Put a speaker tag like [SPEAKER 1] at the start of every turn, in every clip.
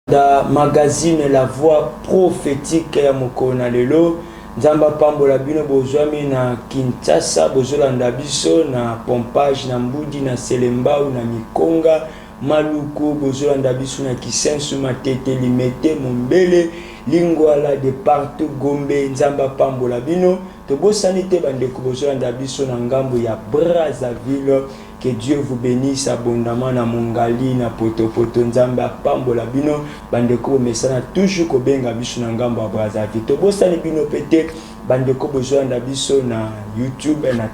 [SPEAKER 1] Dans magazine La Voix prophétique ya mokona lelo nzamba pambola bino bozwami na Kinshasa bozolanda biso na pompage na Mbudi na Selembao na Mikonga Maluku bozolanda biso na Kisensu Matete Limete Mombele Lingwala de partout Gombe nzamba pambola bino to bosani te bandeko bozolanda biso na ngambo ya Brazzaville. Que Dieu vous bénisse abondamment na Mongali na Potopoto nzambe apambola bino bandeko mesana toujours ko benga biso na ngambo ya Brazzaville to bosani bino pete bandeko bozolanda biso na YouTube na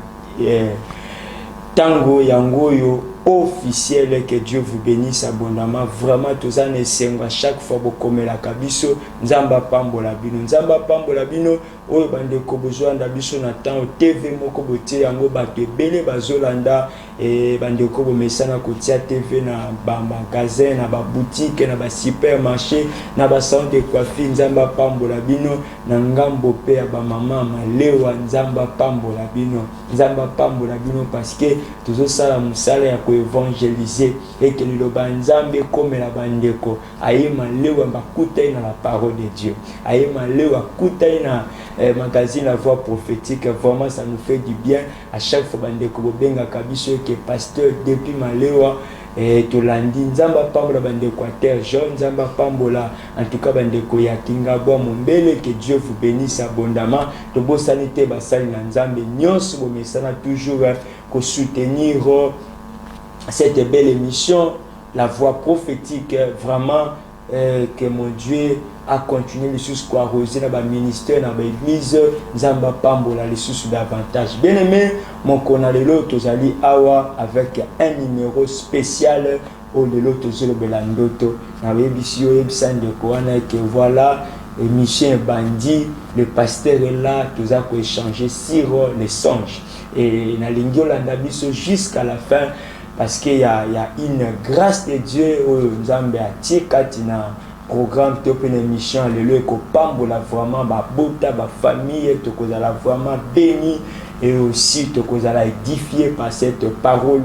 [SPEAKER 1] tango yangoyo officiel. Que Dieu vous bénisse abondamment vraiment tous en esenga chaque fois bokomela kabiso nzamba pambola bino oyo bandeko bozolanda biso na temps TV moko botie yango bato ebele bazolanda bandeko bomesana kotia TV na ba magasin na ba boutique na ba supermarché na ba salon de coiffure nzamba pambola bino na ngambo pe ya ba mama malewa nzamba pambola bino parce que toujours sala musala ya ko évangéliser et que le banzambe comme la bandeko ayema lewa bakutai na la parole de Dieu ayema lewa kutai na magazine La Voix prophétique. Vraiment ça nous fait du bien à chaque fois bandeko bobenga kabiso que pasteur depuis malewa tolandi nzamba pambola bandeko terre jaune nzamba pambola en tout cas bandeko ya Kingabwa Mombele. Que Dieu vous bénisse abondamment to bosani te basali na nzambe nyonso bomesana toujours ko soutenir cette belle émission La Voix prophétique. Vraiment que mon Dieu a continué les sous quoi arroser dans le ministère dans l'église nzamba pambola les sous davantage. Bien aimé mon konalelo tozali awa avec un numéro spécial au lelo tozelo belandoto na webisio ebisande koana que voilà Michel Bandi le pasteur est là tous a échanger sur les songes et na lingolanda biso jusqu'à la fin parce qu'il y a une grâce de Dieu au nzambe atikati na programme top une émission le ko pambola vraiment ba bota ba famille to kozala vraiment béni et aussi to kozala édifié par cette parole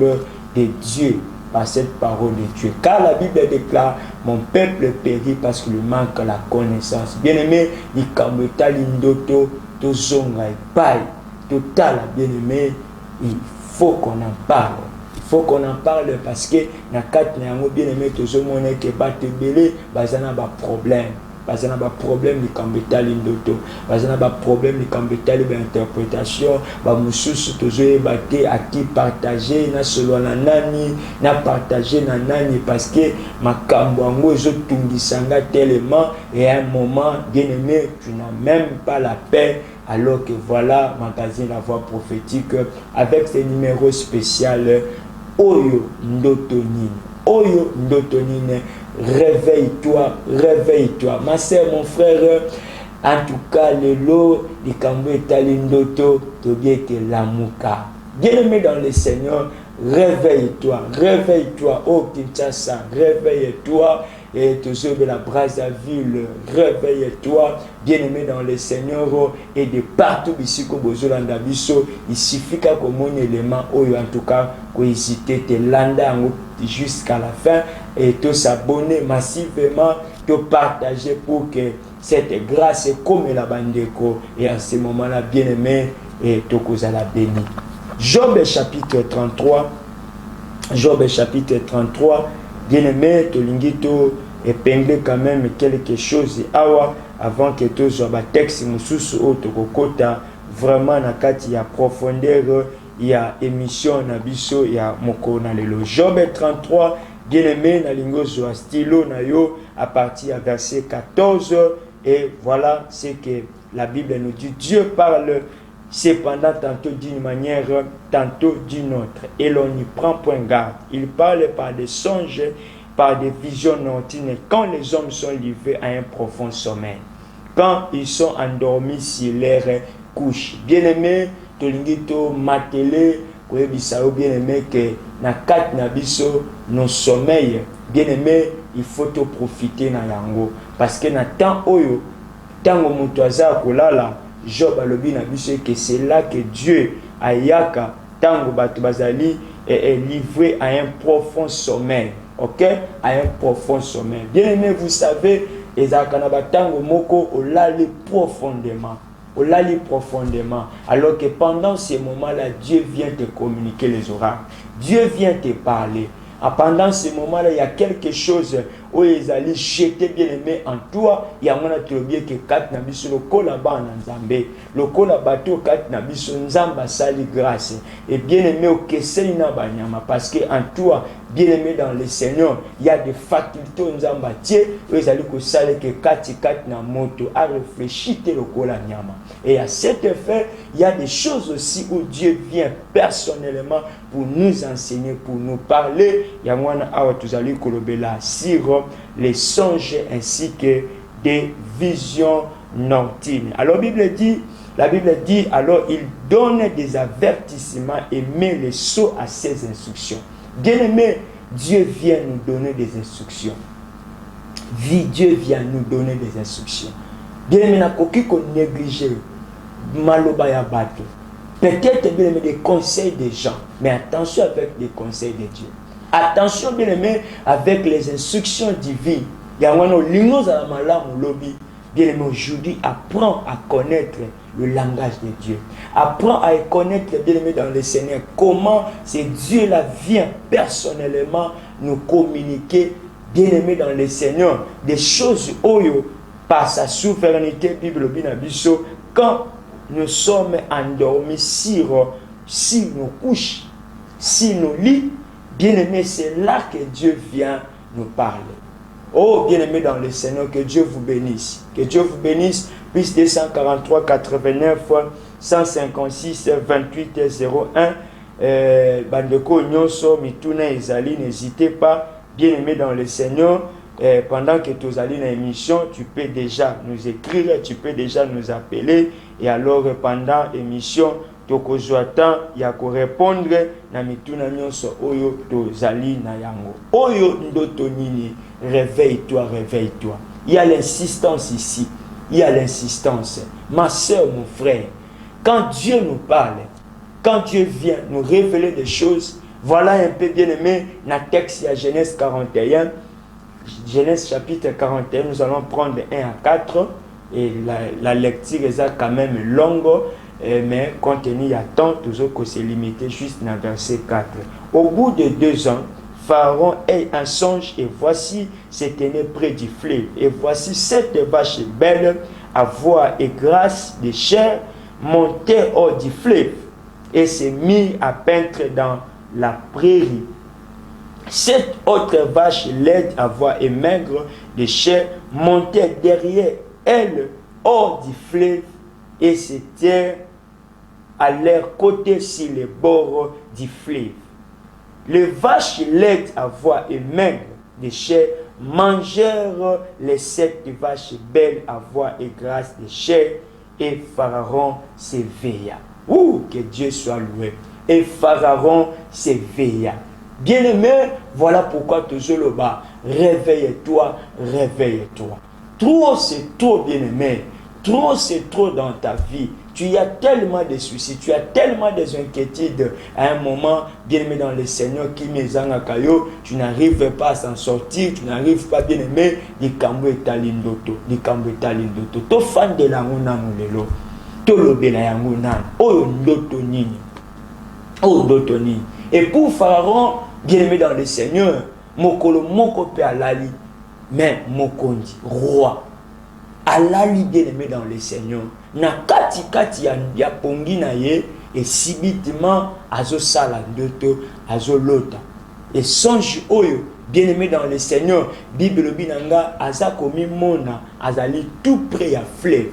[SPEAKER 1] de Dieu, par cette parole de Dieu, car la Bible déclare mon peuple périt parce qu'il manque la connaissance. Bien aimé likamota lindoto to zonga epai total. Bien aimé il faut qu'on en parle. Il faut qu'on en parle parce que na kat na yango bien aimé toujours monnaie que batte belé bazana ba problème li kambetali ndoto bazana ba problème li kambetali ba interprétation ba mususu toujours batte à qui partager na selon na nani na partager na nani parce que makambo yango ezo tungisanga tellement et à un moment bien aimé tu n'as même pas la paix. Alors que voilà magazine La Voix prophétique avec ce numéro spécial Oyo Ndotonine, réveille-toi, ma sœur, mon frère. En tout cas, le lot du Kambo Etali Ndoto, Tobie que Lamuka. Bien-aimé dans le Seigneur, réveille-toi, oh Kinshasa, réveille-toi. Et toujours de la Brazzaville, réveille-toi, bien-aimé dans le Seigneur, et de partout ici que Bozolanda Biso, il suffit qu'à comme un élément, en tout cas, qu'on hésite, te landa jusqu'à la fin, et te s'abonner massivement, te partager pour que cette grâce comme la bandeko, et à ce moment-là, bien-aimé, et te cause à la béni. Job chapitre 33, bien-aimé, Tolingito épinglé quand même quelque chose avant que tout soit texte mususu otokokota vraiment na kati ya profondeur ya émission na biso ya mokona lelo. Job 33 bien-aimé na lingo zo stylo na yo à partir à verset 14 et voilà ce que la Bible nous dit. Dieu parle cependant tantôt d'une manière, tantôt d'une autre. Et l'on n'y prend point garde. Il parle par des songes, par des visions nocturnes, quand les hommes sont livrés à un profond sommeil. Quand ils sont endormis sur leur couche. Bien-aimé, Tolingito Matele, bien-aimé, que na kat na biso, nos sommeils, bien-aimé, il faut te profiter na yango. Parce que na temps oyo, tango mutoaza kolala, Job alobi na biso que c'est là que Dieu ayaka tango bato bazali est livré à un profond sommeil. ok, à un profond sommeil. Bien aimé, vous savez, Ezakanabatango Moko, on l'a lu profondément. On l'a lu profondément. Alors que pendant ces moments-là, Dieu vient te communiquer les oracles. Dieu vient te parler. Pendant ce moment-là, il y a quelque chose où ils allaient jeter bien aimé en toi. Il y a un autre bien que quatre nabiso le kolaba en Nzambe. Le kolabato quatre nabiso Nzamba sali grâce. Et bien aimé au kesei na banyama parce que en toi, bien aimé dans le Seigneur, il y a des facultés Nzamba tie où ils allaient que sali que quatre na moto à réfléchir le kolanyama. Et à cet effet, il y a des choses aussi où Dieu vient personnellement pour nous enseigner, pour nous parler. Il y a un sur les songes ainsi que des visions nocturnes. Alors la Bible dit, alors il donne des avertissements et met les sceaux à ses instructions. Bien aimé, Dieu vient nous donner des instructions. Dieu vient nous donner des instructions. Bien aimé, n'a qu'aucun qu'on néglige maloba ya bato. Peut-être bien aimé des conseils des gens, mais attention avec les conseils de Dieu. Attention bien aimé avec les instructions divines. Il y a un lingos à la malam lobby. Bien aimé, aujourd'hui, apprends à connaître le langage de Dieu. Apprends à connaître bien aimé dans le Seigneur. Comment c'est Dieu là vient personnellement nous communiquer bien aimé dans le Seigneur des choses oyo par sa souveraineté Bible binabiso quand nous sommes endormis sur nos couches, sur nos lits. Bien-aimé, c'est là que Dieu vient nous parler. Oh, bien-aimé dans le Seigneur, que Dieu vous bénisse. Que Dieu vous bénisse. Plus 243, 89, 156, 28, 01. Bandeko Nyonso, Mituna Ezali, n'hésitez pas. Bien-aimé dans le Seigneur, pendant que tu allais dans l'émission, tu peux déjà nous écrire, tu peux déjà nous appeler. Et alors, pendant l'émission, tokozoatan ya ko répondre na mituna nyonso oyo tozali na yango. Oyo ndoto nini, réveille-toi, réveille-toi. Il y a l'insistance ici. Il y a l'insistance. Ma soeur, mon frère, quand Dieu nous parle, quand Dieu vient nous révéler des choses, voilà un peu bien aimé, dans le texte, il y a Genèse 41, Genèse chapitre 41, nous allons prendre 1 à 4, et la lecture est quand même longue, mais compte tenu il y a tant, toujours que c'est limité juste dans verset 4. Au bout de 2 ans, Pharaon eut un songe, et voici, se tenait près du fleuve, et voici 7 vaches belles, à voix et grâce de chair, montaient hors du fleuve, et se mit à paître dans la prairie. 7 autres vaches laides à voix et maigres de chair montaient derrière elles hors du fleuve et s'étaient à leur côté sur les bords du fleuve. Les vaches laides à voix et maigres de chair mangèrent les 7 vaches belles à voix et grasses de chair, et Pharaon s'éveilla. Ouh, que Dieu soit loué. Et Pharaon s'éveilla. Bien-aimé, voilà pourquoi toujours le bas. Réveille-toi, réveille-toi. Trop, c'est trop, bien-aimé. Trop, c'est trop dans ta vie. Tu as tellement de soucis, tu as tellement des inquiétudes. À un moment, bien-aimé dans le Seigneur, qui me zangakayo, tu n'arrives pas à s'en sortir, tu n'arrives pas, bien-aimé, di kambo etalindoto, di kambo etalindoto. To fan de la nguna mulelo, to lobela ya nguna, oyo ndoto nini, oyo ndoto nini. Et pour Pharaon, bien-aimé dans le Seigneur, mokolo moko pe alali, mais mokondi, roi. Alali bien-aimé dans le Seigneur. Na kati kati ya pongi na ye, et subitement azo sala ndoto, azo lota. Et songe oyo, bien-aimé dans le Seigneur, Bible binanga aza komi mona, azali tout près à fleuve.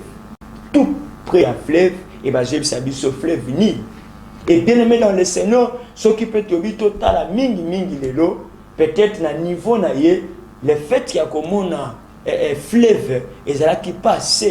[SPEAKER 1] Tout près à fleuve, et bah j'ai sabi ce fleuve ni. Et bien-aimé dans le Seigneur, ce qui peut te dire total à mingi mingi lelo, peut-être na niveau na ye, le fait qu'il y a comme un fleuve, et ça qui passe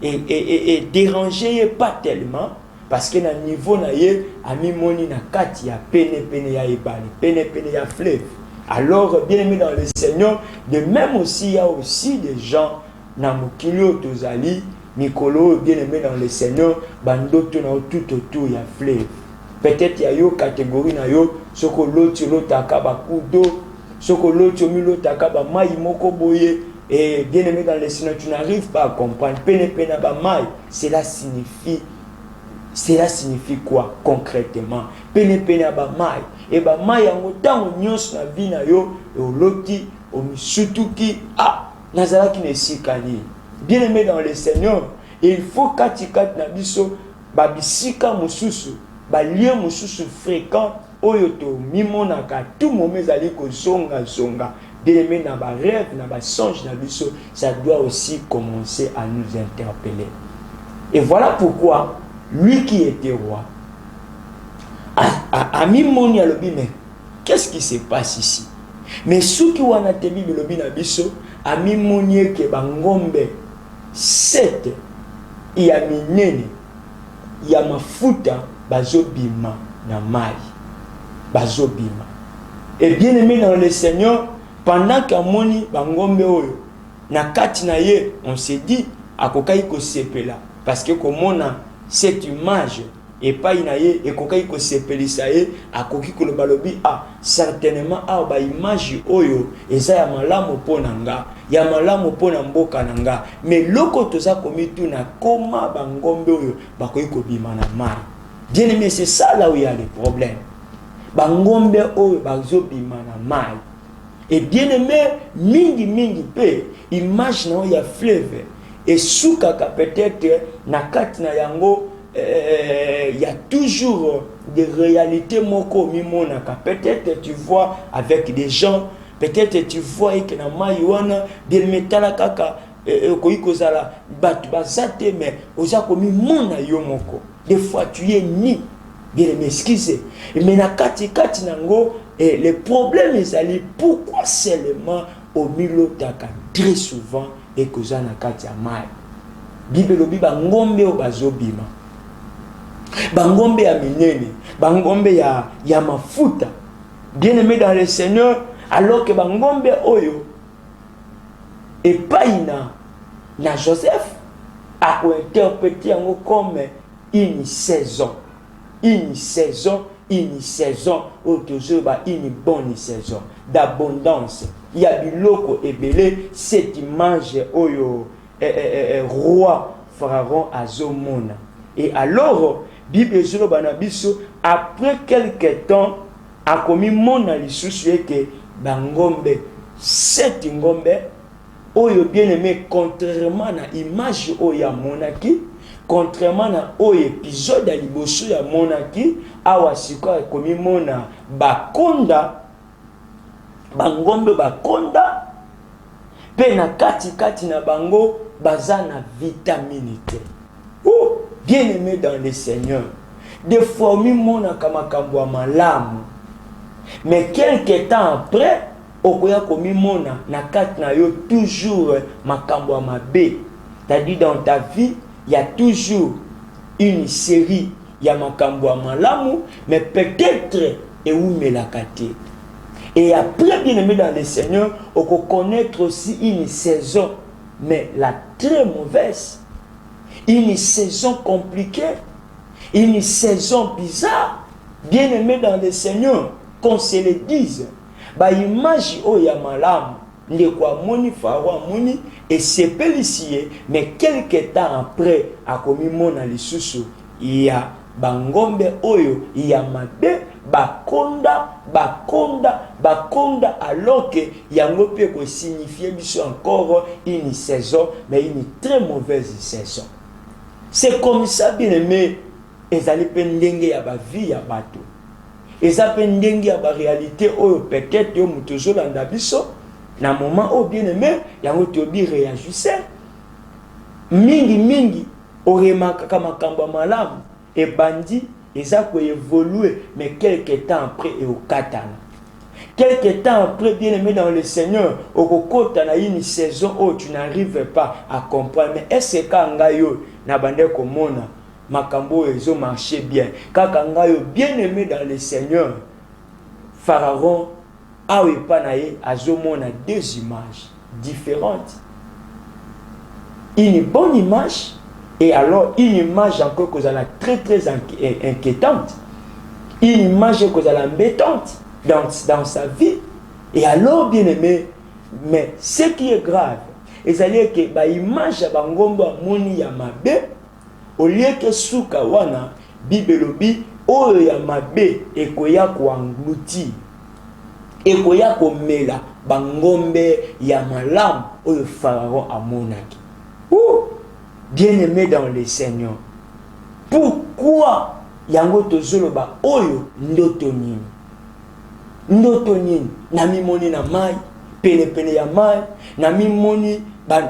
[SPEAKER 1] et déranger pas tellement, parce que na niveau na ye, a mi moni na kati ya pene ya ebali, pene ya fleuve. Alors, bien-aimé dans le Seigneur, de même aussi, il y a aussi des gens, na mokilio tozali, Nicolo, bien-aimé dans le Seigneur, bandoto na tout autour, il y a fleuve. Peut-être il y a une catégorie, ce que l'autre a un coup d'eau, soko l'autre milo takaba mai moko boye et bien aimé dans le Seigneur, tu n'arrives pas à comprendre. Pene pena ba mai, cela signifie quoi concrètement? Pene pena ba mai et ba mai yango tango nyos na vie na yo et oloti omisutuki nazala ki ne sikani. Bien aimé dans le Seigneur, il faut katikat na biso babisika mususu ba lieu mususu fréquent oyo to mimonaka tout moment ezali ko zonga bien aimé na ba rêve na ba songe na biso, ça doit aussi commencer à nous interpeller. Et voilà pourquoi lui qui était roi a mimoni alobi, mais qu'est-ce qui se passe ici? Mais ceux qui wana tebi lobi na biso a mimoni ke bangombe 7 ya minene ya mafuta bazobima na mai bazobima. Et bien aimé dans le Seigneur, pendant qu'amoni bangombe oyo na kati na ye, on s'est dit akokai ko sepela parce que comme cette image et pas inaye et kokai ko sepelisa ye akoki ko balobi certainement ba image oyo eza ya malamu pona nga ya malamu pona mboka nanga, mais loko toza komitu na koma bangombe oyo bakoki ko bima na mai. Bien aimé, c'est ça là où il y a le problème. Bangombe oyo bazobima na mai. Et bien aimé, mingi pe image na ya fleuve et soukaka peut-être na kati na yango y a toujours des réalités moko mimonaka. Peut-être tu vois avec des gens, peut-être tu vois que na mai wana bien metala kaka koikozala batu bazate mais oza komi mona yo moko. Des fois tu es ni bien m'excuser. Mais na kati nango les problèmes ezali pourquoi seulement au milieu taka très souvent et koza na kati ya mai. Bible lobi bangombe o bazobima. Bangombe ya minene, bangombe ya mafuta. Bien aimé dans le Seigneur, alors que bangombe oyo et pas na Joseph a interprété yango comme une saison où toujours une bonne saison d'abondance. Il y a biloko ebele cette image oyo roi Pharaon azomona. Et alors Bible zolo banabiso après quelque temps a commis mona lisusu que bangombe 7 ngombe oyo bien aimé contrairement na image oyo monaki, contrairement na oyo épisode ya liboso ya monaki awa sika komi mona bakonda bangombe bakonda pe na kati na bango baza na vitaminité. Oh bien aimé dans le Seigneur, des fois mona kama kambo malamu, mais quelque temps après okoya komi mona na kati na yo toujours makambo mabe. C'est-à-dire dans ta vie il y a toujours une série ya makambo malamu, mais peut-être et où me la kate. Et après bien aimé dans le Seigneur, on peut connaître aussi une saison, mais la très mauvaise, une saison compliquée, une saison bizarre. Bien aimé dans le Seigneur, qu'on se le dise, bah image oh ya malamu. Les quoi moni Pharaon moni et c'est pelicier, mais quelques temps après a commis mon alisusu il y a bangombe oyo il y a mabe bakonda alors que yango peut ko signifier biso encore une saison mais une très mauvaise saison. C'est comme ça bien aimé ezali pendenge ya ba vie ya bato eza pendenge ya ba réalité oyo peut-être yo mutozo landa biso na moment au bien aimé yango tobi réagissait mingi oremaka kama kamba malamu et bandi eza ko évoluer mais quelques temps après et au katana quelques temps après bien aimé dans le Seigneur au kokota na une saison où tu n'arrives pas à comprendre mais est-ce que ngayo na bande komona makambo ezo marcher bien kaka ngayo bien aimé dans le Seigneur Pharaon a eu panaye azomona deux images différentes. Une bonne image et alors une image encore que la très inquiétante. Une image que la embêtante dans sa vie. Et alors, bien aimé, mais ce qui est grave, c'est que ba image ya bangombo moni ya mabe, au lieu que suka wana bibelobi oyo ya mabe ekoya ko englouti, ekoya ko mela bangombe ya malam oyo Pharaon amonaki. Bien aimé dans le Seigneur, pourquoi yango tozoloba oyo ndoto nini? Ndoto nini? Na mimoni na mai, pene ya mai, na mimoni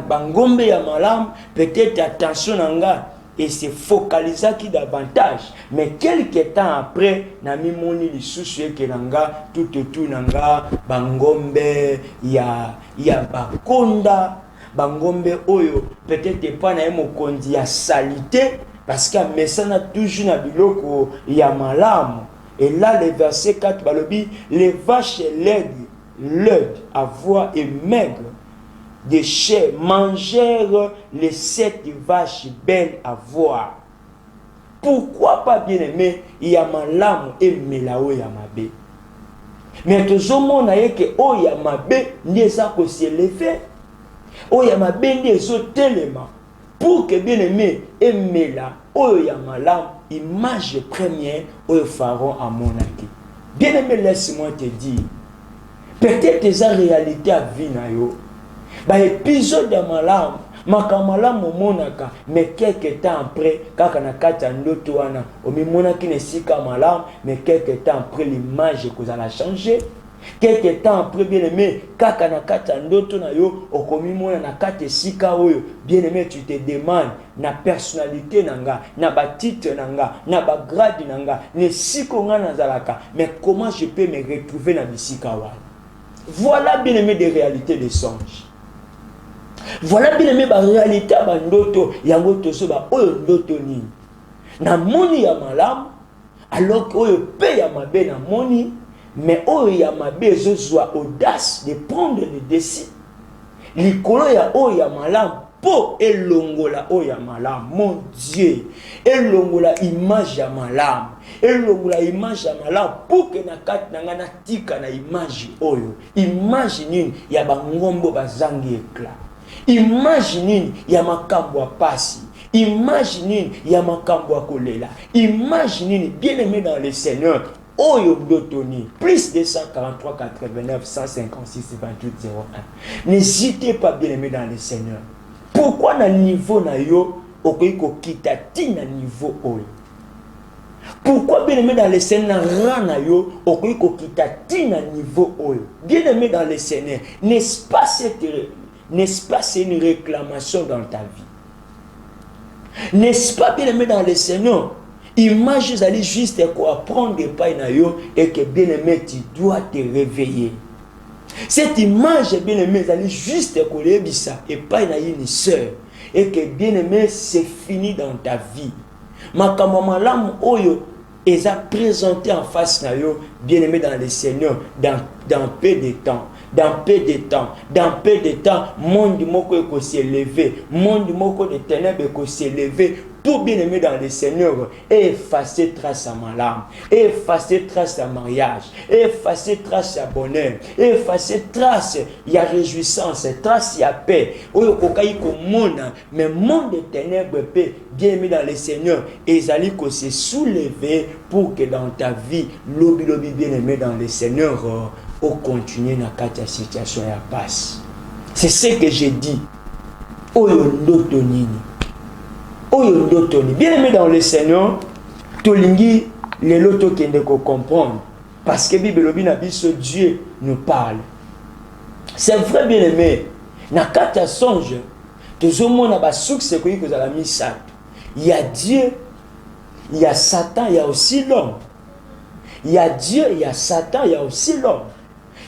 [SPEAKER 1] bangombe ya malam, peut-être attention nanga et se focaliser qui davantage, mais quelques temps après na mimoni lisusu ke nanga tout nanga bangombe ya bakonda, bangombe oyo peut-être pas na mokonzi ya salité parce que mesana toujours na biloko ya malamu. Et là le verset 4 balobi les vaches laides à voix et maigres de chair mangèrent les 7 vaches belles à voir. Pourquoi pas bien aimé, il y a malamu et melao ya mabe. Mais toujours mon aye que o ya mabe ndeza ko s'élever. O ya mabe ndezo telema pour que bien aimé et mela o ya malamu image première au Pharaon à monaki. Bien aimé, laisse-moi te dire, peut-être tes réalités à vie na yo. Bah épisode de malam, makamalam monaka, mais quelques temps après, quand on a kata ndoto wana, o mi monaki ne sika malam, mais quelques temps après l'image que ça a changé. Quelques temps après, bien aimé, quand on a kata ndoto na yo, o komi mona na kata sika oyo, bien aimé, tu te demandes na personnalité nanga, na ba titre nanga, na ba grade nanga, ne siko nga nazalaka, mais comment je peux me retrouver na bisika wana? Voilà bien aimé des réalités des songes. Voilà bien aimé ba réalité ba ndoto yango toso ba oyo ndoto nini. Na moni ya malamu alors que oyo pe ya mabe na moni, mais oyo ya mabe zozwa audace de prendre le décide. Likolo ya oyo ya malamu po elongola oyo ya malamu, mon Dieu, elongola image ya malamu, elongola image ya malamu pour que na kati nanga na tika na image oyo. Image nini ya bangombo bazangi éclat. Image nini ya makambo ya pasi. Image nini ya makambo ya kolela. Image nini bien aimé dans le Seigneur. Oyo Dotoni, plus 243 89 156 28 01. N'hésitez pas bien aimé dans le Seigneur. Pourquoi na niveau na yo okoiko kitati na niveau oyo? Pourquoi bien aimé dans le Seigneur rana yo okoiko kitati na niveau oyo? Bien aimé dans le Seigneur, n'est-ce pas c'est une réclamation dans ta vie? N'est-ce pas bien aimé dans le Seigneur? Image vous allez juste quoi prendre des pailles na yo et que bien aimé tu dois te réveiller. Cette image bien aimé vous allez juste quoi ça et pas une sœur et que bien aimé c'est fini dans ta vie. Makamama lam oyo est présenté en face na yo bien aimé dans le Seigneur dans peu de temps. Dans peu de temps, monde moko eko s'élever, monde moko de ténèbres eko s'élever pour bien aimer dans le Seigneur et effacer trace à malam, effacer trace à mariage, effacer trace à bonheur, effacer trace y a réjouissance, trace y a paix. Oyo kokai ko mona, mais monde de ténèbres peut bien aimer dans le Seigneur et zali ko se soulever pour que dans ta vie lobi bien aimé dans le Seigneur au continuer dans la situation ya passe. C'est ce que j'ai dit. Oyo ndoto nini. Oyo ndoto nini. Bien aimé dans le Seigneur, tolingi les loto kende ko comprendre parce que Bible na biso Dieu nous parle. C'est vrai bien aimé. Na kata songe, toujours na ba succès ko yiko za la misat. Il y a Dieu, il y a Satan, il y a aussi l'homme. Il y a Dieu, il y a Satan, il y a aussi l'homme.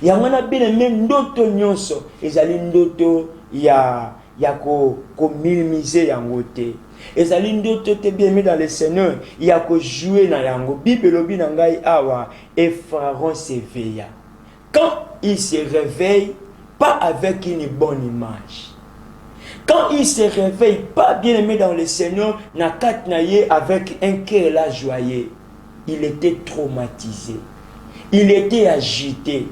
[SPEAKER 1] Il y a un bien ndoto nyonso ezali ndoto ya ko minimiser yango te. Ezali ndoto te bien mis dans le Seigneur, il y a ko jouer na yango. Bible lobi na ngai awa et Pharaon s'éveilla. Quand il se réveille pas avec une bonne image. Quand il se réveille pas bien aimé dans le Seigneur, na katnaye avec un cœur là joyeux, il était traumatisé. Il était agité.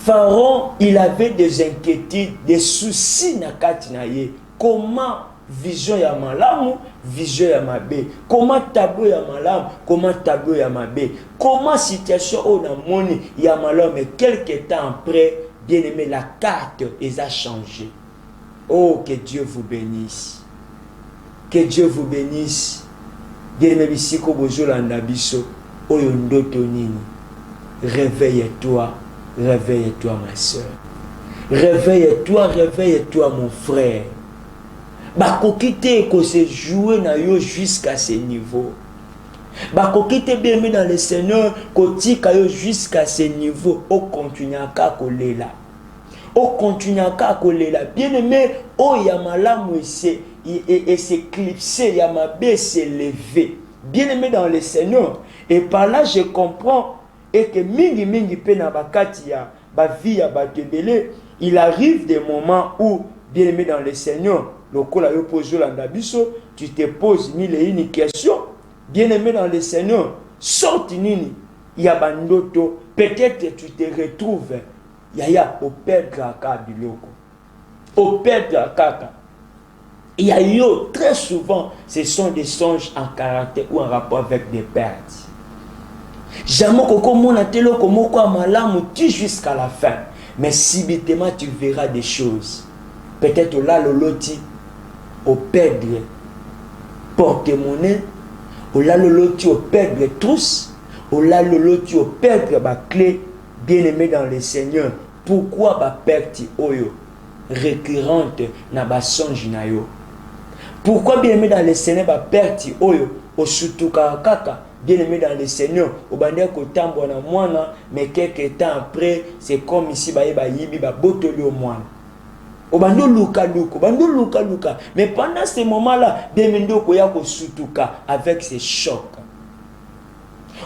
[SPEAKER 1] Pharaon, il avait des inquiétudes, des soucis na kati na ye. Comment vision ya malamu, vision ya mabe. Comment tableau ya malamu, comment tableau ya mabe. Comment situation on a moni ya malamu, mais quelques temps après, bien aimé, la carte les a changé. Oh, que Dieu vous bénisse. Que Dieu vous bénisse. Bien aimé, bisiko bozolanda biso, oyo ndoto nini. Réveille-toi. Réveille-toi, ma soeur. Réveille-toi, réveille-toi, mon frère. Bakokite ko se jouer na yo jusqu'à ce niveau. Bakokite bien mis dans le Seigneur, kotika yo jusqu'à ce niveau. O continue à kolela. O continue à kolela. Bien aimé, o yamalamu et s'éclipser, yamabe s'élever. Bien aimé dans le Seigneur. Et par là, je comprends. Et que mingi pena bakati ya ba vie ya batebele, il arrive des moments où, bien aimé dans le Seigneur, lokola yo pozo landa biso, tu te poses mille et une questions. Bien aimé dans le Seigneur, sorti nini ya bandoto, peut-être tu te retrouves ya au perdre aka biloko, au perdre aka. Il y a yo très souvent, ce sont des songes en caractère ou en rapport avec des pertes. Jamais koko mona telo komo kwa malamu tu jusqu'à la fin. Mais subitement tu verras des choses. Peut-être là le loti au perdre porte-monnaie, au là le loti au perdre trousse, au là le loti au perdre ba clé, bien aimé dans le Seigneur. Pourquoi ba perte oyo récurrente na ba songe na yo? Pourquoi bien aimé dans le Seigneur ba perte oyo au sutuka kaka? Bien aimé dans le Seigneur, au bandé kotambo na moana, mais quelques temps après, c'est comme ici ba yibi ba botoli au moana. Au bando luka. Mais pendant ce moment-là, bien aimé koya ko sutuka avec ces chocs.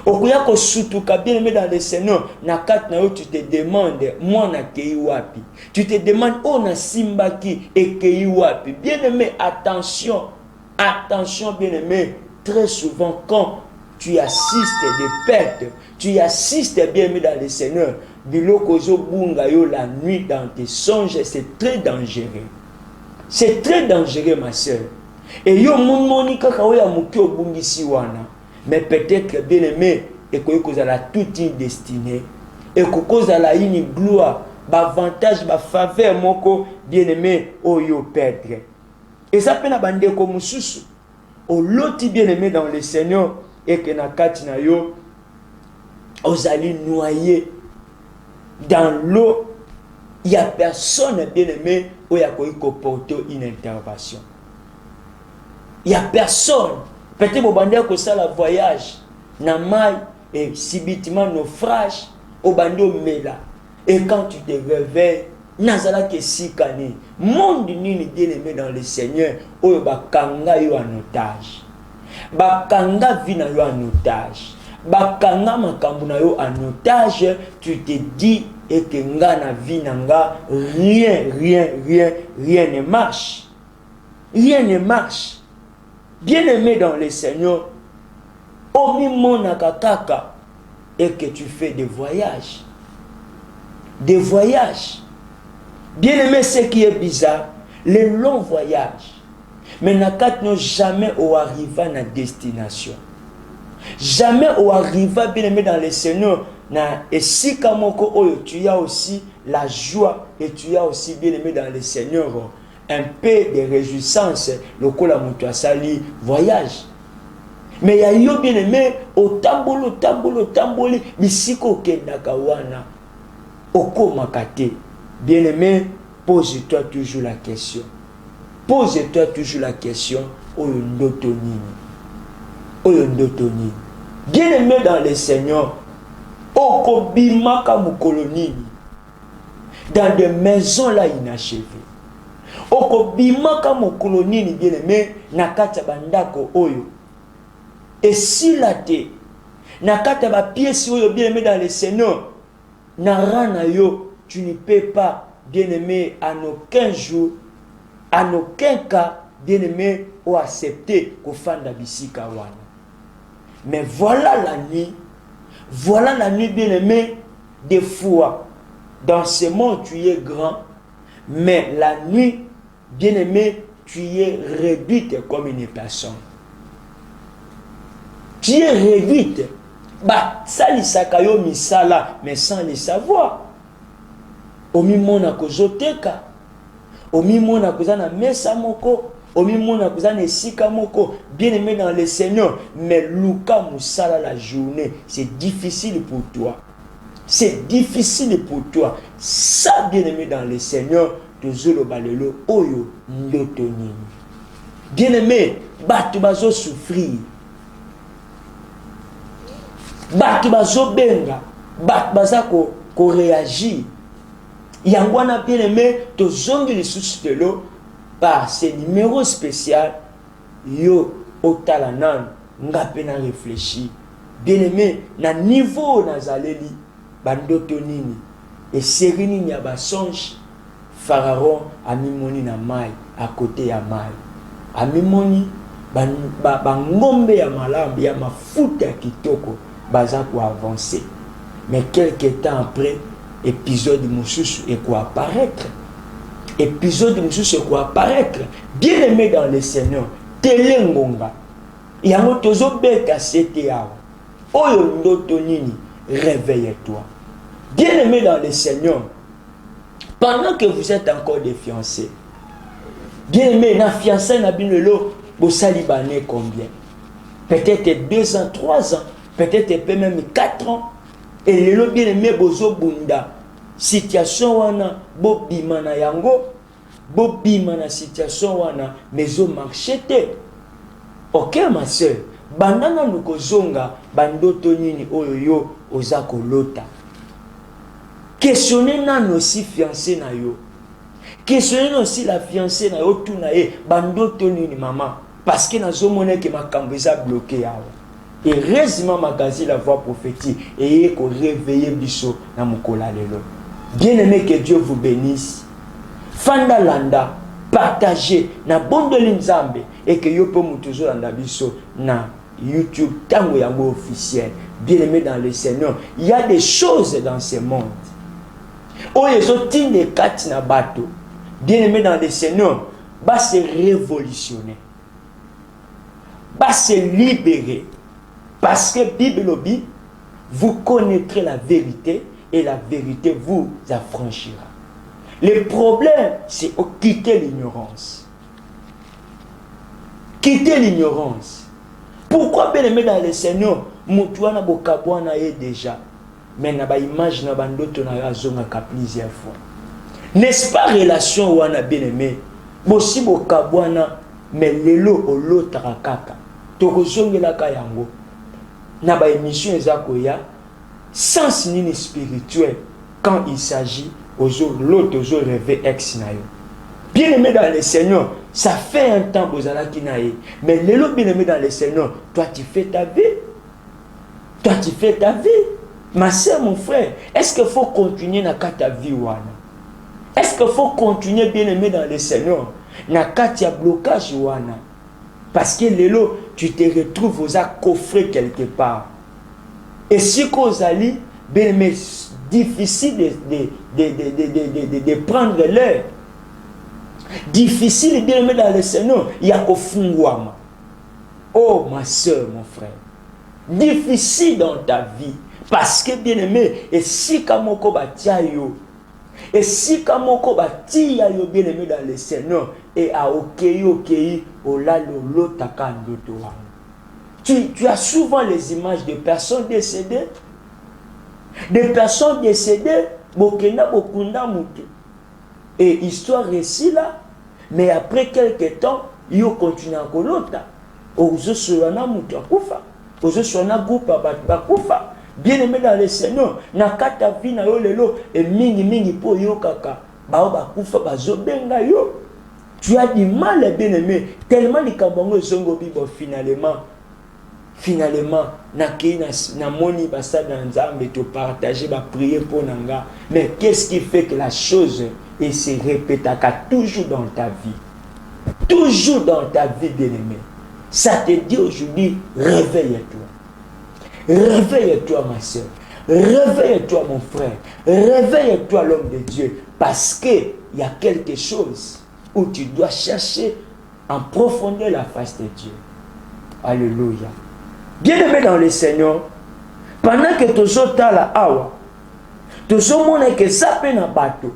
[SPEAKER 1] Au koya ko sutuka bien aimé dans le Seigneur, na kat na yo tu te demandes moana kei wapi. Tu te demandes on a simbaki et kei wapi. Bien aimé, attention, bien aimé, très souvent quand tu assistes des pertes, tu assistes bien mis dans le Seigneur. Bilokozo bunga yo la nuit dans tes songes, c'est très dangereux. C'est très dangereux, ma soeur. Et yo mon monika kaoya muki obungisi wana. Mais peut-être bien aimé, et que la toute une destinée, et que la une gloire, avantage, faveur moko bien aimé, oh yo perdre. Et ça peut na bande comme mususu. Au loti bien aimé dans le Seigneur. Et que na kati na yo ozali noyé dans l'eau, il n'y a personne bien aimé où il y a porter une intervention. Il n'y a personne. Peut-être au bandé que ça la voyage na mai et subitement naufrage au bandé mela. Et quand tu te réveilles, nazala ke sikani monde nini bien aimé dans le Seigneur où bakanga yo en otage. Bakanga vina yo en otage. Bakanga makambu na yo en otage. Tu te dis et que nga na vina nga rien ne marche. Rien ne marche. Bien aimé dans le Seigneur, omi mona kakaka et que tu fais des voyages. Des voyages. Bien aimé, ce qui est bizarre, les longs voyages. Mais nakat n'ont jamais arrivé à la destination. Jamais arrivé bien aimé dans le Seigneur. Et si tu as aussi la joie et tu as aussi bien aimé dans le Seigneur un peu de réjouissance, le kola mutua sali voyage. Mais il y a eu bien aimé au tamboli, bisiko kendaka wana oko makate. Bien aimé, pose-toi toujours la question. Pose-toi toujours la question. Oyondotonini. Bien aimé dans le Seigneur. Okobimaka mukolonini. Dans des maisons là inachevées. Okobimaka mukolonini bien aimé. Nakata bandako oyo. Et si la te. Nakata ba pièce oyo bien aimé dans le Seigneur. Narana yo. Tu ne peux pas bien aimé en aucun jour. En aucun cas, bien aimé, ou accepter qu'au fan d'Abissika wana. Mais voilà la nuit bien aimé, des fois, dans ce monde, tu es grand, mais la nuit, bien-aimé, tu es réduite comme une personne. Tu es réduite. Bah, ça li sakayo misala, mais sans le savoir. Omi mona kozoteka. Omi mona kozana mesa moko. Omi mona kozana esika moko. Bien aimé dans le Seigneur. Mais Luka musala la journée. C'est difficile pour toi. C'est difficile pour toi. Ça, bien aimé dans le Seigneur. Tozolo balelo oyo ndotoni. Bien aimé, batu bazo souffrir. Batu bazo benga, batu baza ko réagir. Yangwana bien aimé, to zongi les sous de l'eau par ces numéros spéciaux. Yo otalanan ngapena réfléchir. Bien aimé, na niveau nazaleli bandoto nini et sérini nya basonge Pharaon a mimoni na mai à côté ya mai. A mimoni ngombe ya malambi ya mafuta ya kitoko. Baza pour avancer. Mais quelques temps après, épisode Moussous est quoi apparaître. Épisode Moussous est quoi apparaître. Bien aimé dans le Seigneur. Telengonga. Yango tozo beka sete awa. Oyo ndoto nini. Réveille-toi. Bien aimé dans le Seigneur. Pendant que vous êtes encore des fiancés. Bien aimé, na fiancé na binelo. Bo salibane combien? Peut-être 2 ans, 3 ans. Peut-être même 4 ans. Et le bien aimé bozo bunda. Situation wana bobima na yango. Bobima na situation wana mezo marchete. Ok ma soeur. Bandana nukozonga bandoto nini oyo yo oza kolota. Questionnez nan aussi fiancé na yo. Questionnez aussi la fiancée na yo tout na ye bandoto nini maman. Parce que nazo mona que ma kambeza bloqué yawa. Et heureusement magazine la voix prophétique et qu'on réveille biso na mukola lelo. Bien aimé, que Dieu vous bénisse. Fanda landa, partagez na bondoli nzambe et que yo peut mutuzo landa biso na YouTube tango yango officiel. Bien aimé dans le Seigneur, il y a des choses dans ce monde. Oh les autres des quatre na bateau. Bien aimé dans le Seigneur, va se révolutionner. Va se libérer. Parce que Bible dit, vous connaîtrez la vérité et la vérité vous affranchira. Le problème, c'est quitter l'ignorance. Quitter l'ignorance. Pourquoi bien aimé dans le Seigneur, Moutouana Bokabouana est déjà, mais n'a pas image n'a pas d'autre n'a pas plusieurs fois. N'est-ce pas relation ou on a bien aimé, Bossi Bokabouana, mais l'élo au lot tarakaka, Tokozongi la kayango. Na ba émission ezakoya sens nini spirituel quand il s'agit l'autre rêver ex na yo. Bien aimé dans le Seigneur, ça fait un temps bozala kinaye, mais l'élo bien aimé dans le Seigneur, toi tu fais ta vie. Toi tu fais ta vie. Ma soeur, mon frère, est-ce qu'il faut continuer na ta vie wana? Est-ce qu'il faut continuer bien aimé dans le Seigneur na katia blocage wana? Parce que l'élo, tu te retrouves aux coffré quelque part. Et si Kozali, mais difficile de prendre l'air. Difficile de mettre dans le Seigneur. Il y a Kofungwama. Oh ma soeur, mon frère. Difficile dans ta vie. Parce que bien aimé, et si Kamoko batia yo. Et si Kamoko batia yo bien aimé dans le Seigneur. Et à Okeyi, Olalo, tu as souvent les images de personnes décédées. Des personnes décédées, Bokena Bokunda Mouté. Et histoire récit là, mais après quelques temps, ils continuent à kolota. Ozo Solana Mouté Akufa. Ozo Solana Goupa Bakufa. Bien aimé dans le Seigneur, Nakata Vina yo lelo, et mingi po yo kaka. Bao Bakufa Bazobenga yo. Tu as du mal, bien aimé, tellement les Kabongo zongo bibo finalement, na moni basa dans Nzambe te partager, ba prier pour nanga. Mais qu'est-ce qui fait que la chose et se répète toujours dans ta vie? Toujours dans ta vie, bien aimé. Ça te dit aujourd'hui, réveille-toi. Réveille-toi, ma soeur. Réveille-toi, mon frère. Réveille-toi, l'homme de Dieu. Parce qu'il y a quelque chose où tu dois chercher en profondeur la face de Dieu. Alléluia. Bien-aimé dans le Seigneur, pendant que tu es là, awa, tu es que ça peut na bateau.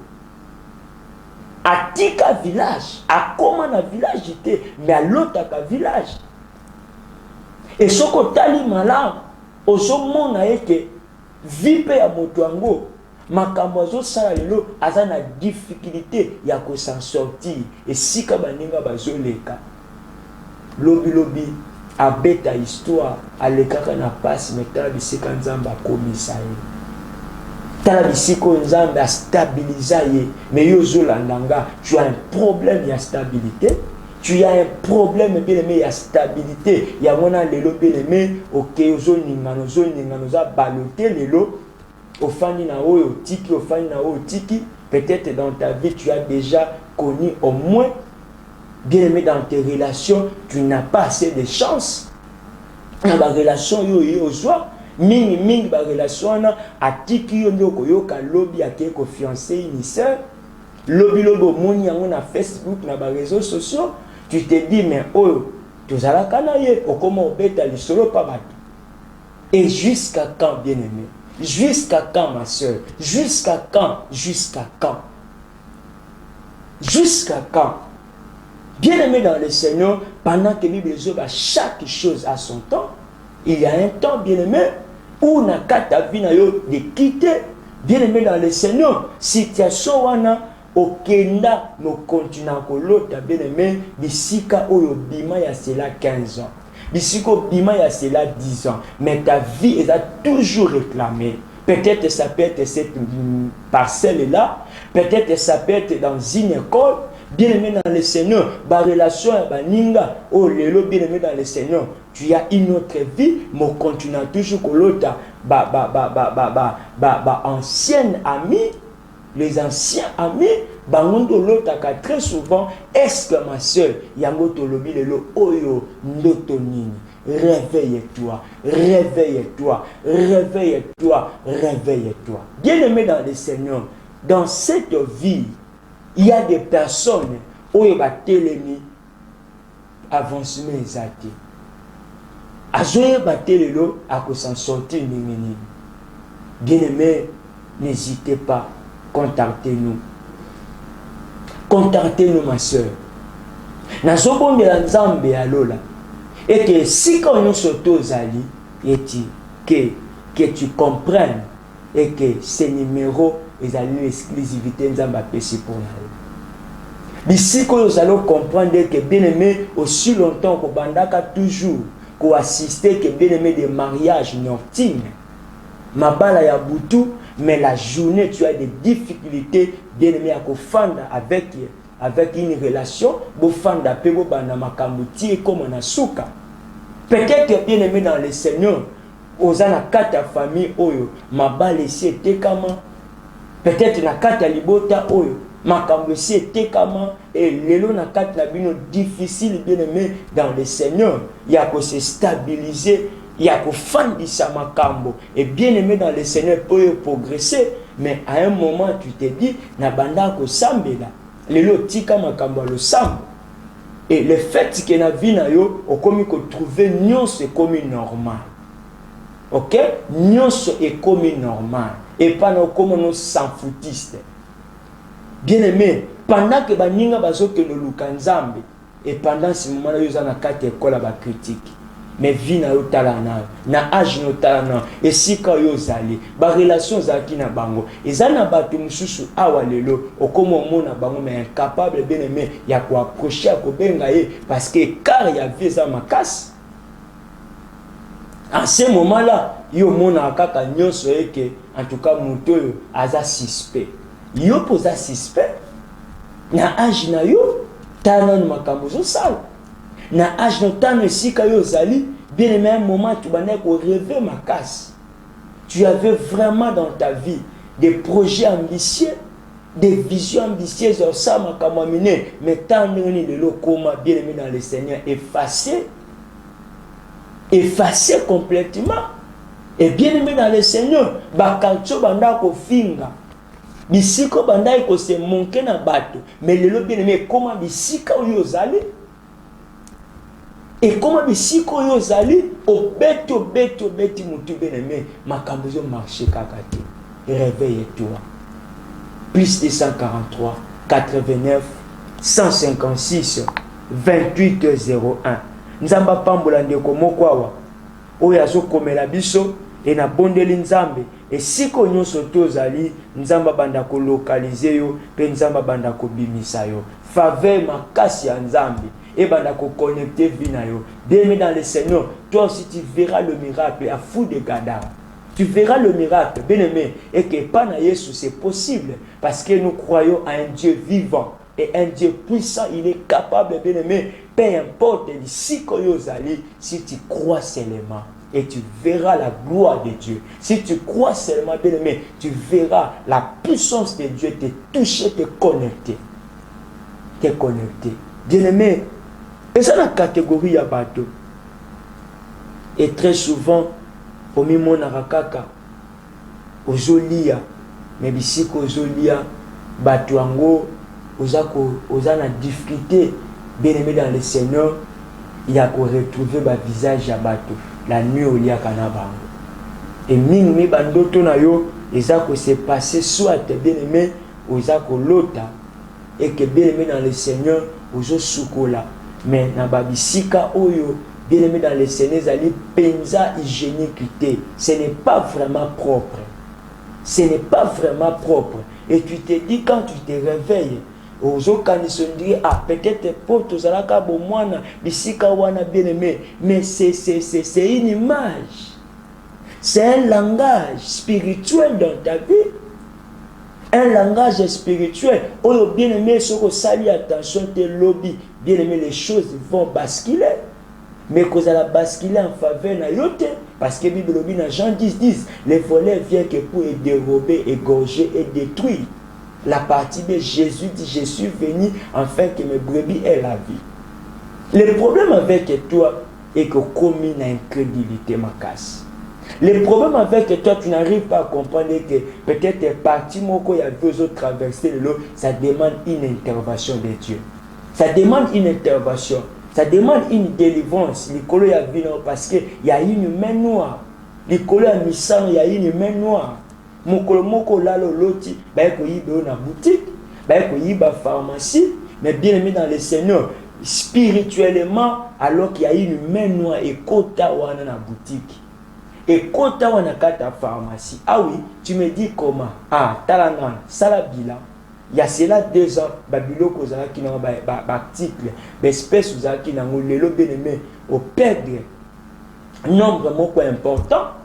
[SPEAKER 1] À tika village, à comment na village était, mais à l'autre village. Et ce que tu as dit malin, au sommet na que vipe ya motuango, makambo sala lelo azana difficulté ya ko s'en sortir. Et si ka baninga bazoleka, lobi abeta histoire alekaka na passe metala bisika nzamba komisa ye. Tala bisiko nzamba stabiliser ye, mais yo zolandanga, tu as un problème ya stabilité. Tu as un problème bien aimé, il y a stabilité. Il y a mon lelo bien aimé, ok, ozo ningano za baloté lelo, au fani na o tiki, au fani na o tiki. Peut-être dans ta vie, tu as déjà connu au moins, bien aimé dans tes relations, tu n'as pas assez de chance. Dans la relation yo soir, mingi ba relation na atiki yo ndoko yo ka lobby ake ko fiancé initial. Lobby moni yango na Facebook na ba réseaux sociaux. Tu te dis, mais oh, tu as la canaille, au comment bête à solo pas battu. Et jusqu'à quand, bien-aimé? Jusqu'à quand, ma soeur? Jusqu'à quand? Jusqu'à quand? Jusqu'à quand? Bien-aimé dans le Seigneur, pendant que Bible dit chaque chose a son temps, il y a un temps, bien-aimé, où n'a qu'à ta vie de quitter, bien-aimé dans le Seigneur, situation wana, okenda no continent kolota bien-aimé bisika oyo bima ya cela 15 ans bisiko bima ya cela 10 ans mais ta vie est toujours réclamée. Peut-être ça peut être cette parcelle là, peut-être ça peut être dans une école. Bien-aimé dans le Seigneur, ba relation ya baninga oh lelo bien-aimé dans le Seigneur, tu as une autre vie mon continent toujours kolota ancienne amie. Les anciens amis, bangondo lotaka très souvent, est-ce que ma soeur, yangoto lobi lelo oyo ndotonini, réveille-toi, réveille-toi, réveille-toi, réveille-toi. Bien-aimé dans le Seigneur, dans cette vie, il y a des personnes oyo batelemi avancement ezate. Azoye batelelo à s'en sortir nini. Bien-aimé, n'hésitez pas. Contactez-nous. Contactez-nous, ma soeur. Nazobo de la Nzambe alola. Et que si quand nous sommes zali, que tu comprennes et que ces numéros, ils ont l'exclusivité Nzamba pesi pour nous. D'ici que nous allons comprendre que bien aimé, aussi longtemps que bandaka toujours, qu'on assister que bien aimé des mariages nocturnes. Mabala ya butu. Mais la journée, tu as des difficultés, bien aimé, à fanda avec une relation, fanda pebo bana makambuti comme on a souka. Peut-être bien aimé dans le Seigneur, aux ana kata famille oyo, mabale si était comment. Peut-être na kata libota oyo, makambu si était comment. Et lelo na kata la bino difficile bien aimé dans le Seigneur, il y a que se stabiliser. Il y a que fandisa makambo et bien aimé dans le Seigneur pour progresser, mais à un moment tu te dis na banda ko sambela lelo tika makambo lo sambo et le fait que na vie na yo o komi ko trouver nyonso comme normal. OK, nyonso est comme normal et pas no comme no sans foutiste. Bien aimé, pendant que baninga bazo que le lukanzambe et pendant ce moment là yo za na kati école ba critique. Mais vie na yo talana na âge no talana et si ka yo zali ba relation zaki na bango ezana bato mususu awa lelo okomo mona bango mais incapable bien aimé ya ko approcher ko benga ye parce que car ya vie za makasi. En ce moment là yo mona kaka nyonso eke en tout cas moto yo aza suspect yo poza suspect na âge na yo talana makambo zo sala. Na âge notano esika yo zali, bien aimé un moment tu vas rêver ma casse. Tu avais vraiment dans ta vie des projets ambitieux, des visions ambitieuses au ça m'a kamamine, mais tant de l'okoma bien aimé dans le Seigneur effacé complètement. Et bien aimé dans le Seigneur, bakalcho banda ko finga. Bisiko banda ko se monke na bato. Mais le bien aimé, comment bisika oyo zali? Et comment bisiko oyo zali? Beti mutu bien aimé, makambo zo marché kakate. Réveille-toi. Plus de 143, 89, 156, 2801. Nzamba pambola ndeko mokwawa. Oya zo komela biso et na bondeli nzambe. Et si ko nyonso tozali nzamba banda ko localiser yo, pe nzamba banda ko bimisa yo. Faveur makasi ya nzambe et banda ko connecter vina yo. Bien dans le Seigneur, toi aussi tu verras le miracle à fou de Gadara. Tu verras le miracle, bien aimé, et que pas na Yesu c'est possible parce que nous croyons à un Dieu vivant et un Dieu puissant. Il est capable, bien aimé, peu importe si tu crois seulement et tu verras la gloire de Dieu. Si tu crois seulement, bien aimé, tu verras la puissance de Dieu te toucher, te connecter. Te connecter. Bien aimé, et ça la catégorie à bateau. Et très souvent, au mimo narakaka, ozolia, mais bisiko ozolia, batuango, oza na difficulté, bien aimé dans le Seigneur, il y a qu'on retrouver ba visage à bateau, la nuit au lia kanabango. Et mingi bandoto na yo, eza ko se passer soit bien aimé, oza ko lota, et que bien aimé dans le Seigneur, ozo sukola, mais na babisika oyo, bien aimé dans le Seigneur, ali penza hygiénique. Ce n'est pas vraiment propre. Ce n'est pas vraiment propre. Et tu te dis quand tu te réveilles, ah, peut-être pour tous les cas, bisika wana bien aimé, mais c'est une image. C'est un langage spirituel dans ta vie. Un langage spirituel. Oh bien aimé, ce que sali attention tes lobbies, bien aimé, les choses vont basculer. Mais quand ça a basculé en faveur na yote, parce que Bible dit dans Jean 10, les voleurs viennent que pour dérober, égorger et détruire. La partie de Jésus dit, je suis venu afin que mes brebis aient la vie. Le problème avec toi est que commis une incrédulité ma casse. Le problème avec toi, tu n'arrives pas à comprendre que peut-être partie moko y a deux autres traversées de l'eau, ça demande une intervention de Dieu. Ça demande une intervention. Ça demande une délivrance. L'école y a vu parce qu'il y a une main noire. L'école a mis ça, il y a une main noire. Moko lalo loti, bah ko yibe na boutique, bah ko yiba pharmacie, mais bien aimé dans le Seigneur, spirituellement, alors qu'il y a une main noire et kota wana na boutique. Et kota wana kata pharmacie. Ah oui, tu me dis comment? Ah, talanga, salabila. Il y a cela 2 ans, Babylone kozala ki na ba article, espèce kozala ki na ngolelo bien-aimé au perdre nombre moko important.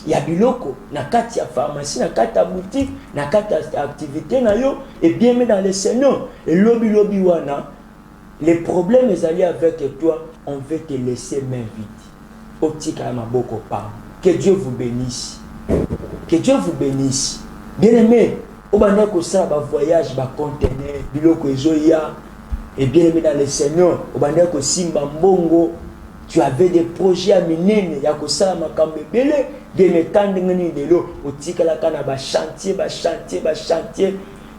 [SPEAKER 1] Il y a biloko na kati ya pharmacie, na kati ya boutique, na kati ya activité na yo et bien mais dans le Seigneur. Et lobby wana, les problèmes ezali avec toi, on veut te laisser main vide. Otika maboko pa. Que Dieu vous bénisse. Que Dieu vous bénisse. Bien-aimé, au banda ko ça ba voyage ba conteneur biloko ezoya et bien aimé dans le Seigneur au banda ko simba mbongo tu avais des projets à minene ya ko ça makambe belé de metande ngani de l'eau otika la kana ba chantier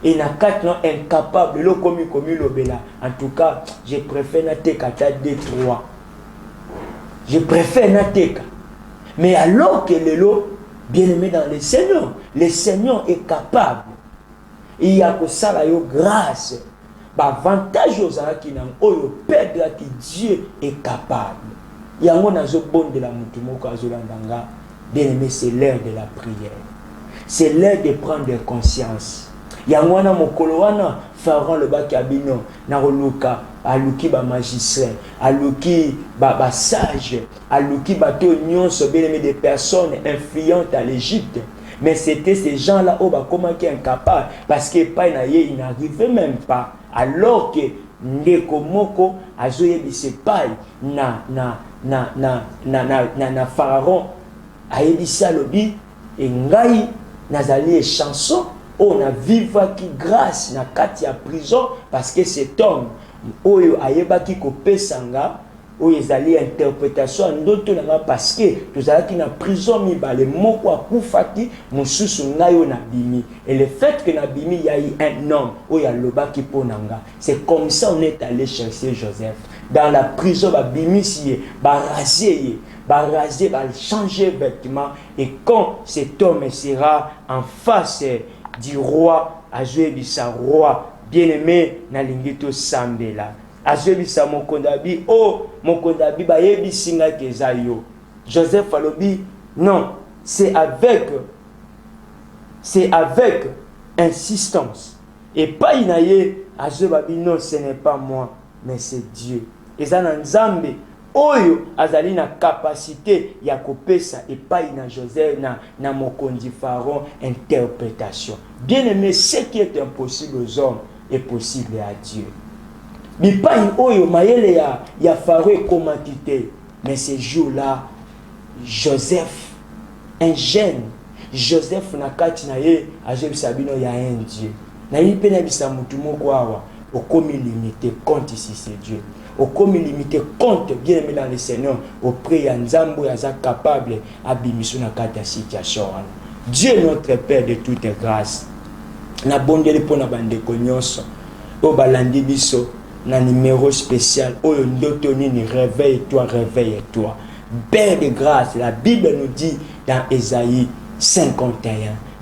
[SPEAKER 1] et na quatre non incapable l'eau comme l'obela. En tout cas je préfère na teka ta 2-3 je préfère na teka mais alors que l'eau bien aimé dans le Seigneur est capable. Il y a que ça là grâce. Avantage aux qui n'ont oyo perdre que Dieu est capable. Il y a un zo bon de la mutumoko azolandanga. Bien aimé, c'est l'heure de la prière. C'est l'heure de prendre conscience. Il y a un mokolo wana Pharaon le bakabino na roluka aluki ba magistrat, aluki ba sage, aluki ba to nyonso bien aimé des personnes influentes à l'Égypte. Mais c'était ces gens-là où comment qui incapable parce que pas il n'arrivait même pas alors que ndeko moko azoye bisepai na Pharaon aebisa lobi et ngai nazali chanson on a vivre qui grâce na kati ya prison parce que cet homme oyo ayeba ki ko pesanga oyo ezali interprétation ndoto nanga parce que tozalaki na prison mibale moko akufaki mosusu ngai oyo nabimi et le fait que nabimi il y a eu un homme oyo alobaki mpo nanga. C'est comme ça on est allé chercher Joseph dans la prison, babimisi ye baraser ye baraser changer vêtements et quand cet homme sera en face du roi azwebisa roi bien-aimé nalingi to sambela azwebisa mokondabi oh mokondabi bayebisi nga keza yo. Joseph alobi non, c'est avec insistance et pas inaye azwebabi non, ce n'est pas moi mais c'est Dieu. Eza na nzambe oyo azali na capacité ya kopesa et pas ina Joseph na mokondi Pharaon interprétation. Bien aimé, ce qui est impossible aux hommes est possible à Dieu. Bipai oyo mayele ya Pharaon komantité, mais ce jour-là Joseph, un jeune Joseph na kati na ye ajebi sabino ya un Dieu. Na yipena bisa mutu moko awa okomi limité compte ici c'est Dieu. Okomi limité compte bien aimé dans le Seigneur auprès ya nzambo ya za capable abimiso na kati ya situation. Dieu notre Père de toute grâce. Na bondeli pona bandeko nyonso o balandi biso na numéro spécial oyo ndoto nini réveille-toi réveille-toi. Père de grâce, la Bible nous dit dans Ésaïe 51.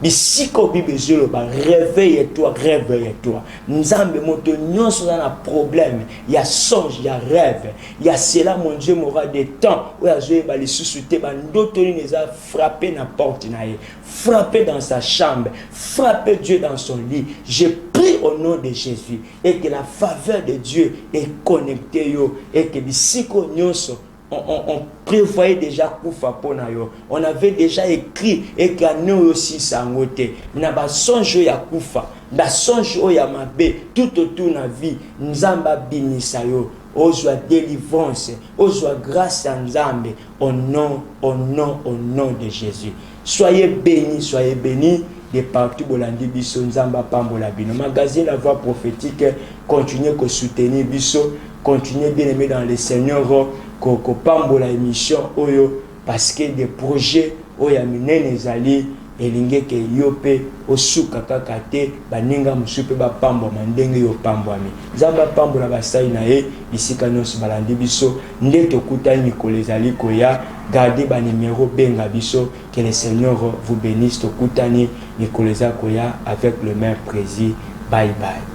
[SPEAKER 1] Bisiko Bible zoloba réveille-toi, réveille-toi. Nzambe moto nyonso na problème, il y a songe, il y a rêve. Il y a cela mon Dieu m'aura des temps où azoe ba les susciter ba ndoto ni neza frapper na porte na ye, frapper dans sa chambre, frapper Dieu dans son lit. Je prie au nom de Jésus et que la faveur de Dieu est connectée yo et que bisiko nyonso on prévoyait déjà kufa pona yo. On avait déjà écrit et nous aussi sangote. Na ba songe ya kufa, na songe o ya mabe tout autour na vie. Nzamba binisa yo. Ozwa délivrance, ozwa grâce à Nzambe au nom de Jésus. Soyez bénis de partout bolandi biso Nzamba pambola bino. Magazine La Voix prophétique continuez que soutenir biso, continuez bien aimé dans le Seigneur. Ko pambola émission oyo parce que des projets oya minene zali elinge ke yope osuka kaka te baninga musupe ba pambo mandenge yo pambwami Nzamba pambola basai na ye bisika nyonso balandi biso nde tokutani mikolo ezali koya gardez ba numéro benga biso que le Seigneur vous bénisse tokutani mikolo ezali koya avec le même plaisir. Bye bye.